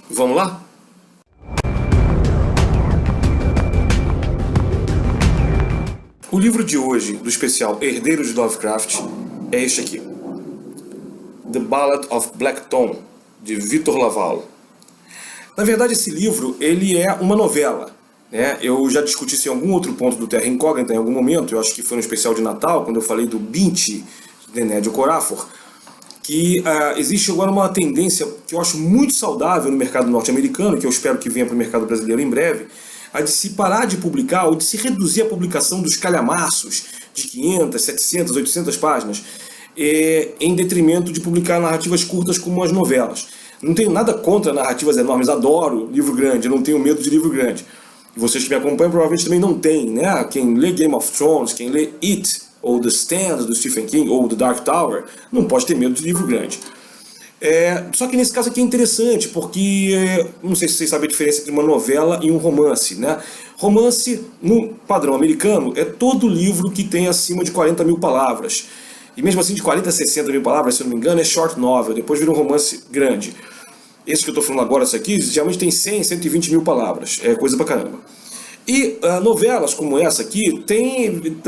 Vamos lá? O livro de hoje, do especial Herdeiros de Lovecraft, é este aqui. The Ballad of Black Tom, de Victor Laval. Na verdade, esse livro ele é uma novela, né? Eu já discuti isso em algum outro ponto do Terra Incógnita, em algum momento, eu acho que foi no especial de Natal, quando eu falei do Bint, de Nédio Corafor, que existe agora uma tendência que eu acho muito saudável no mercado norte-americano, que eu espero que venha para o mercado brasileiro em breve, a de se parar de publicar ou de se reduzir a publicação dos calhamaços de 500, 700, 800 páginas, em detrimento de publicar narrativas curtas como as novelas. Não tenho nada contra narrativas enormes, adoro livro grande, não tenho medo de livro grande. E vocês que me acompanham provavelmente também não têm, né? Quem lê Game of Thrones, quem lê It, ou The Stand, do Stephen King, ou The Dark Tower, não pode ter medo de livro grande. Só que nesse caso aqui é interessante, porque não sei se vocês sabem a diferença entre uma novela e um romance, né? Romance, no padrão americano, é todo livro que tem acima de 40 mil palavras. E mesmo assim, de 40 a 60 mil palavras, se eu não me engano, é short novel, depois vira um romance grande. Esse que eu estou falando agora, isso aqui, geralmente tem 100, 120 mil palavras, é coisa pra caramba. E novelas como essa aqui tem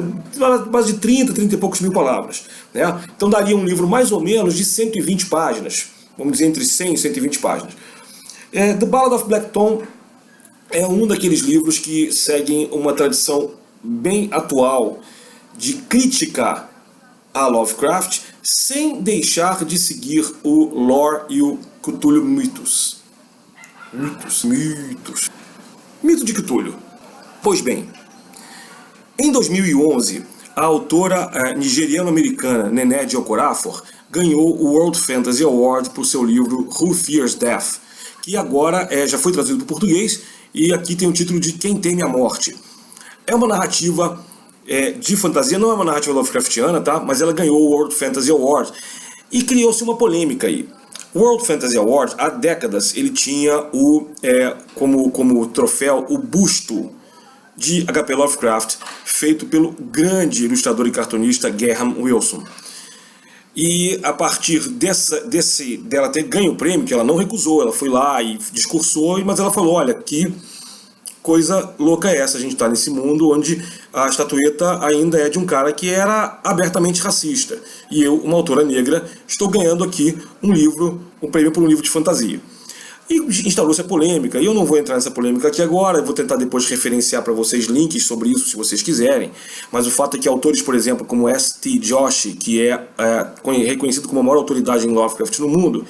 base de 30, 30 e poucos mil palavras, né? Então daria um livro mais ou menos de 120 páginas, vamos dizer entre 100 e 120 páginas. The Ballad of Black Tom é um daqueles livros que seguem uma tradição bem atual de crítica a Lovecraft, sem deixar de seguir o lore e o Cthulhu Mythos. Mito de Cthulhu. Pois bem, em 2011, a autora nigeriano-americana Nnedi Okorafor ganhou o World Fantasy Award por seu livro Who Fears Death, que agora já foi traduzido para o português e aqui tem o título de Quem Teme a Morte. É uma narrativa de fantasia, não é uma narrativa Lovecraftiana, tá? Mas ela ganhou o World Fantasy Award e criou-se uma polêmica aí. O World Fantasy Award, há décadas, ele tinha como troféu o busto de H.P. Lovecraft, feito pelo grande ilustrador e cartunista Graham Wilson. E a partir dela ter ganho o prêmio, que ela não recusou, ela foi lá e discursou, mas ela falou, olha, que coisa louca é essa, a gente está nesse mundo onde a estatueta ainda é de um cara que era abertamente racista. E eu, uma autora negra, estou ganhando aqui um prêmio por um livro de fantasia. E instalou-se a polêmica, e eu não vou entrar nessa polêmica aqui agora, eu vou tentar depois referenciar para vocês links sobre isso, se vocês quiserem, mas o fato é que autores, por exemplo, como S.T. Joshi, que é reconhecido como a maior autoridade em Lovecraft no mundo,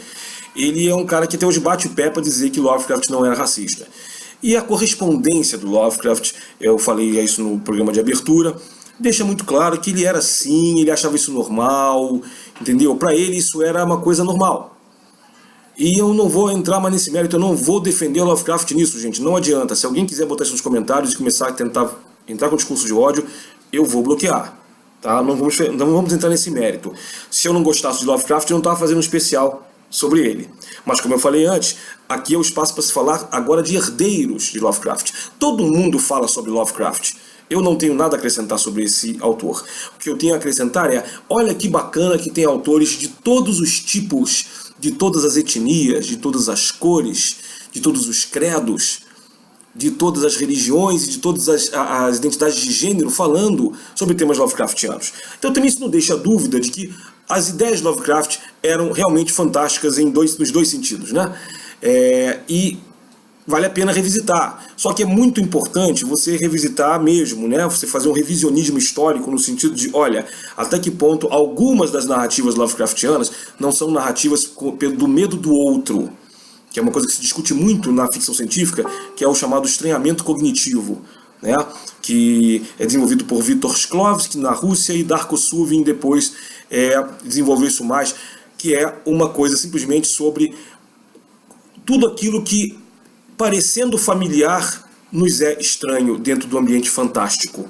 ele é um cara que até hoje bate o pé para dizer que Lovecraft não era racista. E a correspondência do Lovecraft, eu falei isso no programa de abertura, deixa muito claro que ele era assim, ele achava isso normal, entendeu? Para ele isso era uma coisa normal. E eu não vou entrar mais nesse mérito, eu não vou defender o Lovecraft nisso, gente. Não adianta. Se alguém quiser botar isso nos comentários e começar a tentar entrar com discurso de ódio, eu vou bloquear. Tá? Não vamos entrar nesse mérito. Se eu não gostasse de Lovecraft, eu não estava fazendo um especial sobre ele. Mas como eu falei antes, aqui é o espaço para se falar agora de herdeiros de Lovecraft. Todo mundo fala sobre Lovecraft. Eu não tenho nada a acrescentar sobre esse autor. O que eu tenho a acrescentar olha que bacana que tem autores de todos os tipos, de todas as etnias, de todas as cores, de todos os credos, de todas as religiões e de todas as identidades de gênero falando sobre temas Lovecraftianos. Então também isso não deixa dúvida de que as ideias de Lovecraft eram realmente fantásticas nos dois sentidos, né? E vale a pena revisitar. Só que é muito importante você revisitar mesmo, né? Você fazer um revisionismo histórico no sentido de, olha, até que ponto algumas das narrativas Lovecraftianas não são narrativas do medo do outro, que é uma coisa que se discute muito na ficção científica, que é o chamado estranhamento cognitivo, né? Que é desenvolvido por Viktor Shklovsky na Rússia e Darko Suvin depois desenvolveu isso mais, que é uma coisa simplesmente sobre tudo aquilo que parecendo familiar nos é estranho dentro do ambiente fantástico.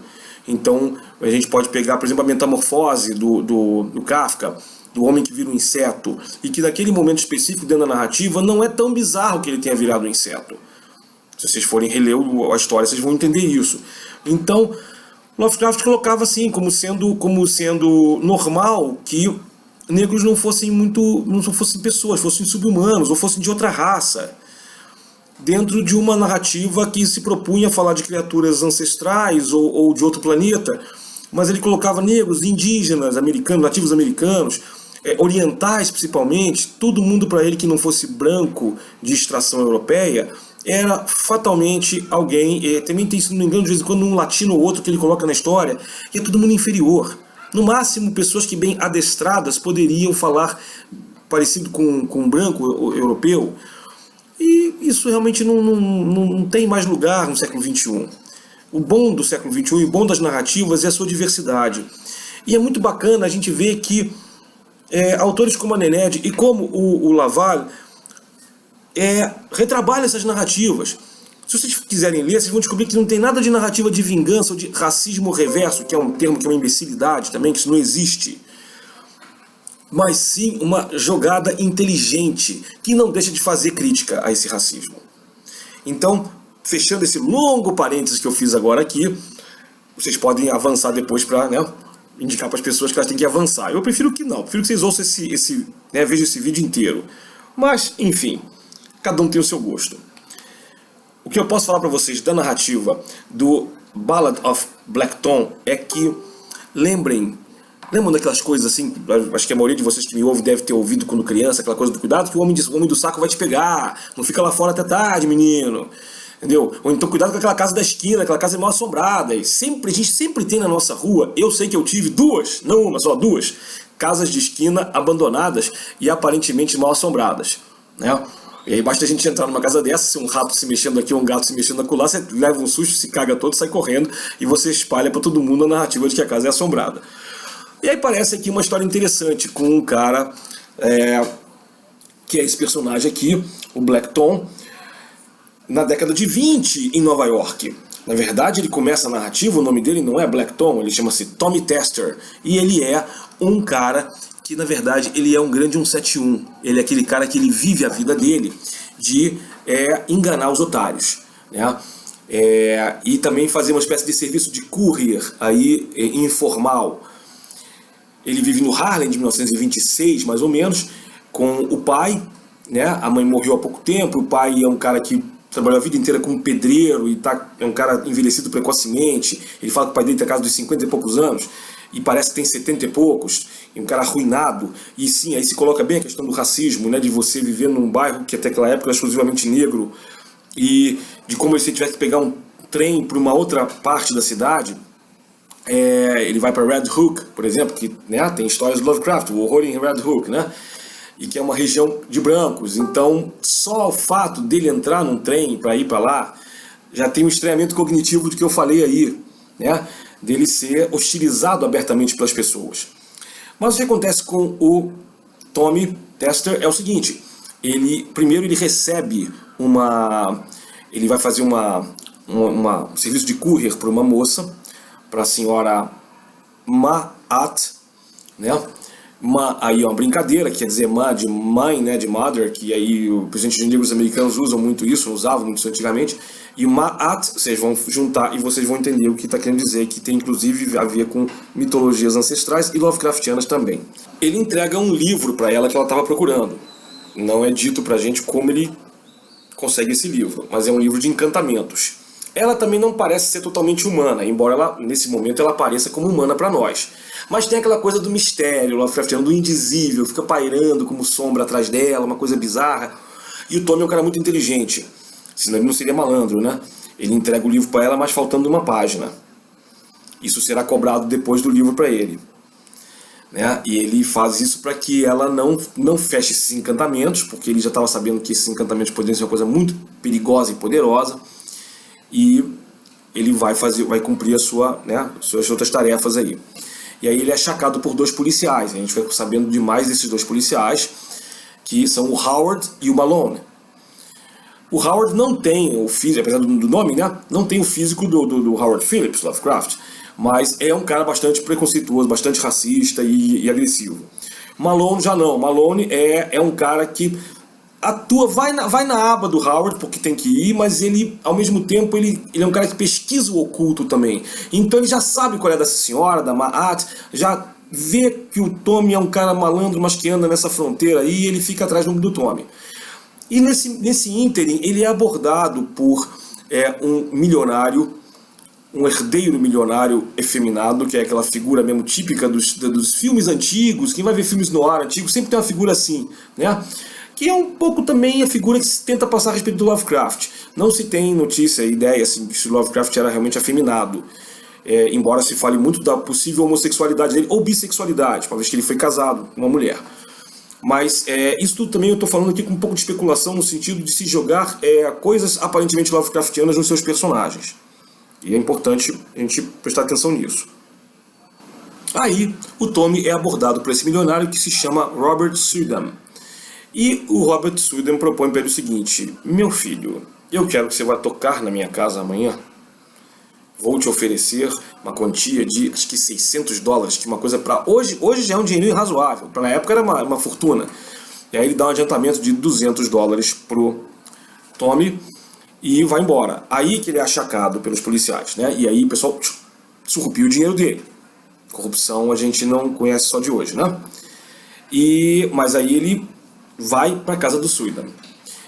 Então a gente pode pegar, por exemplo, a metamorfose do Kafka, do homem que vira um inseto, e que naquele momento específico dentro da narrativa não é tão bizarro que ele tenha virado um inseto. Se vocês forem reler a história, vocês vão entender isso. Então Lovecraft colocava assim, como sendo normal que negros não fossem pessoas, fossem sub-humanos, ou fossem de outra raça. dentro de uma narrativa que se propunha a falar de criaturas ancestrais ou de outro planeta, mas ele colocava negros, indígenas, americanos, nativos americanos, orientais principalmente, todo mundo para ele que não fosse branco de extração europeia, era fatalmente alguém, também tem, se não me engano, de vez em quando um latino ou outro que ele coloca na história, e é todo mundo inferior. No máximo, pessoas que bem adestradas poderiam falar parecido com um branco europeu, e isso realmente não tem mais lugar no século XXI. O bom do século XXI e o bom das narrativas é a sua diversidade. E é muito bacana a gente ver que autores como a Nened e como o Laval retrabalham essas narrativas. Se vocês quiserem ler, vocês vão descobrir que não tem nada de narrativa de vingança ou de racismo reverso, que é um termo que é uma imbecilidade também, que isso não existe. Mas sim uma jogada inteligente, que não deixa de fazer crítica a esse racismo. Então, fechando esse longo parênteses que eu fiz agora aqui, vocês podem avançar depois para indicar para as pessoas que elas têm que avançar. Eu prefiro que não, prefiro que vocês ouçam vejam esse vídeo inteiro. Mas, enfim, cada um tem o seu gosto. O que eu posso falar para vocês da narrativa do Ballad of Black Tom é que lembram daquelas coisas assim, acho que a maioria de vocês que me ouvem deve ter ouvido quando criança, aquela coisa do cuidado que o homem do saco vai te pegar, não fica lá fora até tarde, menino. Entendeu? Ou então cuidado com aquela casa da esquina, aquela casa mal assombrada. E a gente sempre tem na nossa rua, eu sei que eu tive duas, não uma, só duas, casas de esquina abandonadas e aparentemente mal assombradas, né? E aí basta a gente entrar numa casa dessa, se um rato se mexendo aqui ou um gato se mexendo acolá, você leva um susto, se caga todo, sai correndo e você espalha para todo mundo a narrativa de que a casa é assombrada. E aí parece aqui uma história interessante com um cara que é esse personagem aqui, o Black Tom, na década de 20 em Nova York. Na verdade, ele começa a narrativa, o nome dele não é Black Tom, ele chama-se Tommy Tester. E ele é um cara que, na verdade, ele é um grande 171. Ele é aquele cara que ele vive a vida dele de enganar os otários, né? E também fazer uma espécie de serviço de courier aí, informal. Ele vive no Harlem de 1926, mais ou menos, com o pai, né? A mãe morreu há pouco tempo, o pai é um cara que trabalhou a vida inteira como pedreiro e é um cara envelhecido precocemente. Ele fala que o pai dele tem casa dos 50 e poucos anos e parece que tem 70 e poucos, e um cara arruinado. E sim, aí se coloca bem a questão do racismo, né, de você viver num bairro que até aquela época era exclusivamente negro, e de como se você tivesse que pegar um trem para uma outra parte da cidade. Ele vai para Red Hook, por exemplo, que, né, tem histórias do Lovecraft, o horror em Red Hook, né? E que é uma região de brancos. Então, só o fato dele entrar num trem para ir para lá já tem um estranhamento cognitivo do que eu falei aí, né? Dele ser hostilizado abertamente pelas pessoas. Mas o que acontece com o Tommy Tester é o seguinte: primeiro ele recebe ele vai fazer um serviço de courier para uma moça, para a senhora Ma'at, né? Ma aí é uma brincadeira, quer dizer Ma de mãe, né, de mother, que aí os presidentes negros americanos usam muito isso, usavam muito isso antigamente. E o Ma'at, vocês vão juntar e vocês vão entender o que está querendo dizer, que tem inclusive a ver com mitologias ancestrais e Lovecraftianas também. Ele entrega um livro para ela que ela estava procurando. Não é dito pra gente como ele consegue esse livro, mas é um livro de encantamentos. Ela também não parece ser totalmente humana, embora nesse momento ela pareça como humana para nós. Mas tem aquela coisa do mistério, Lovecraftiano, do indizível, fica pairando como sombra atrás dela, uma coisa bizarra. E o Tommy é um cara muito inteligente, senão ele não seria malandro, né? Ele entrega o livro para ela, mas faltando uma página. Isso será cobrado depois do livro para ele, né? E ele faz isso para que ela não feche esses encantamentos, porque ele já estava sabendo que esses encantamentos poderiam ser uma coisa muito perigosa e poderosa. E ele vai cumprir suas outras tarefas aí. E aí ele é achacado por dois policiais. A gente vai sabendo demais desses dois policiais, que são o Howard e o Malone. O Howard não tem o físico, apesar do nome, né? Não tem o físico do Howard Phillips, Lovecraft, mas é um cara bastante preconceituoso, bastante racista e agressivo. Malone já não. Malone é um cara que atua, vai na aba do Howard porque tem que ir, mas ele, ao mesmo tempo, ele é um cara que pesquisa o oculto também. Então ele já sabe qual é dessa senhora, da Ma'at, já vê que o Tommy é um cara malandro, mas que anda nessa fronteira aí, e ele fica atrás do Tommy. E nesse ínterim ele é abordado por um milionário, um herdeiro milionário efeminado, que é aquela figura mesmo típica dos filmes antigos. Quem vai ver filmes noir antigos sempre tem uma figura assim, né? Que é um pouco também a figura que se tenta passar a respeito do Lovecraft. Não se tem notícia, ideia assim, se o Lovecraft era realmente afeminado. Embora se fale muito da possível homossexualidade dele, ou bissexualidade, uma vez que ele foi casado com uma mulher. Mas isso tudo também eu estou falando aqui com um pouco de especulação, no sentido de se jogar coisas aparentemente Lovecraftianas nos seus personagens. E é importante a gente prestar atenção nisso. Aí o Tommy é abordado por esse milionário que se chama Robert Sudam. E o Robert Sudam propõe para ele o seguinte: meu filho, eu quero que você vá tocar na minha casa amanhã. Vou te oferecer uma quantia de, acho que $600, que é uma coisa para hoje já é um dinheirinho razoável. Para na época era uma fortuna. E aí ele dá um adiantamento de $200 pro Tommy e vai embora. Aí que ele é achacado pelos policiais, né? E aí o pessoal surrupia o dinheiro dele. Corrupção a gente não conhece só de hoje, né? Mas aí ele vai para a casa do Sudam.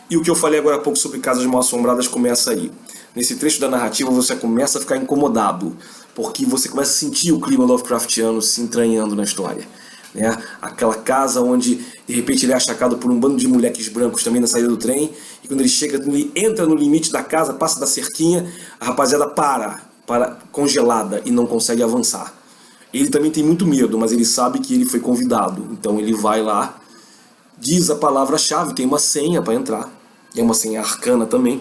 E o que eu falei agora há pouco sobre Casas Mal Assombradas começa aí. Nesse trecho da narrativa você começa a ficar incomodado, porque você começa a sentir o clima Lovecraftiano se entranhando na história, né? Aquela casa onde de repente ele é achacado por um bando de moleques brancos também na saída do trem, e quando ele entra no limite da casa, passa da cerquinha, a rapaziada para congelada e não consegue avançar. Ele também tem muito medo, mas ele sabe que ele foi convidado, então ele vai lá, diz a palavra-chave, tem uma senha para entrar, é uma senha arcana também,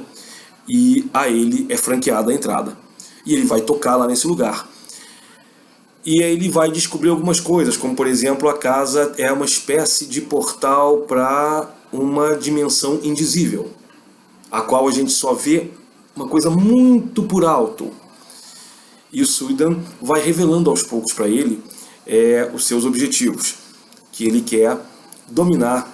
e a ele é franqueada a entrada. E ele vai tocar lá nesse lugar. E aí ele vai descobrir algumas coisas, como por exemplo, a casa é uma espécie de portal para uma dimensão indizível, a qual a gente só vê uma coisa muito por alto. E o Sudam vai revelando aos poucos para ele os seus objetivos, que ele quer dominar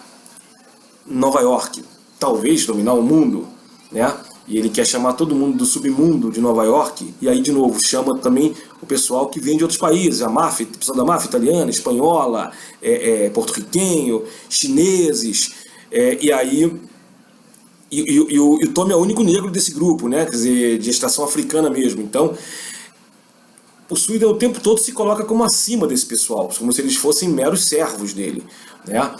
Nova York, talvez dominar o mundo, né? E ele quer chamar todo mundo do submundo de Nova York, e aí de novo chama também o pessoal que vem de outros países, a máfia, o pessoal da máfia italiana, espanhola, porto-riquenho, chineses, e aí o Tommy é o único negro desse grupo, né? Quer dizer, de extração africana mesmo. Então o Sudam o tempo todo se coloca como acima desse pessoal, como se eles fossem meros servos dele, né?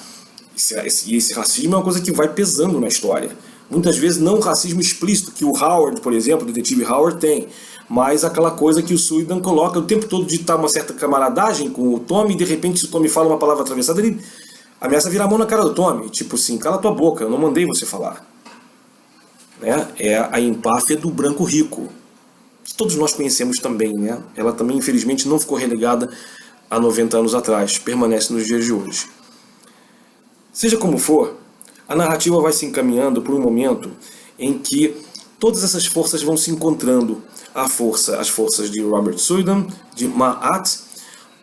E esse racismo é uma coisa que vai pesando na história. Muitas vezes não o racismo explícito que o Howard, por exemplo, o detetive Howard tem, mas aquela coisa que o Sudam coloca o tempo todo de estar uma certa camaradagem com o Tommy, e de repente se o Tommy fala uma palavra atravessada, ele ameaça virar a mão na cara do Tommy, tipo assim, cala tua boca, eu não mandei você falar. Né? É a empáfia do branco rico, que todos nós conhecemos também, né? Ela também infelizmente não ficou relegada há 90 anos atrás, permanece nos dias de hoje. Seja como for, a narrativa vai se encaminhando por um momento em que todas essas forças vão se encontrando. As forças de Robert Sudam, de Ma'at,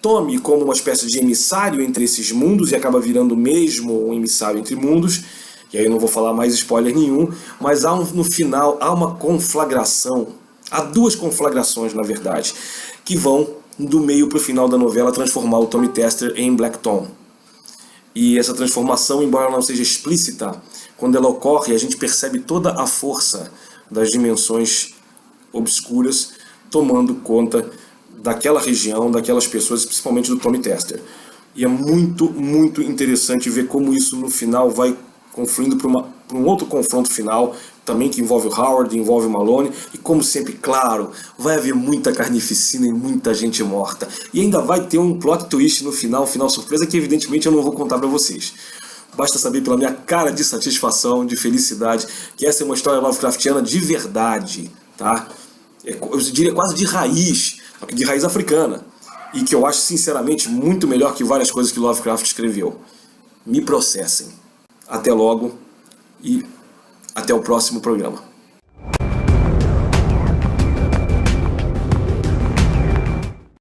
Tommy como uma espécie de emissário entre esses mundos, e acaba virando mesmo um emissário entre mundos, e aí eu não vou falar mais spoiler nenhum, mas no final há uma conflagração, há duas conflagrações na verdade, que vão do meio para o final da novela transformar o Tommy Tester em Black Tom. E essa transformação, embora ela não seja explícita, quando ela ocorre, a gente percebe toda a força das dimensões obscuras tomando conta daquela região, daquelas pessoas, principalmente do Tommy Tester. E é muito, muito interessante ver como isso no final vai confluindo para um outro confronto final, também que envolve o Howard, envolve o Malone, e como sempre, claro, vai haver muita carnificina e muita gente morta. E ainda vai ter um plot twist no final, um final surpresa, que evidentemente eu não vou contar para vocês. Basta saber pela minha cara de satisfação, de felicidade, que essa é uma história Lovecraftiana de verdade, tá? Eu diria quase de raiz africana, e que eu acho sinceramente muito melhor que várias coisas que Lovecraft escreveu. Me processem. Até logo e até o próximo programa.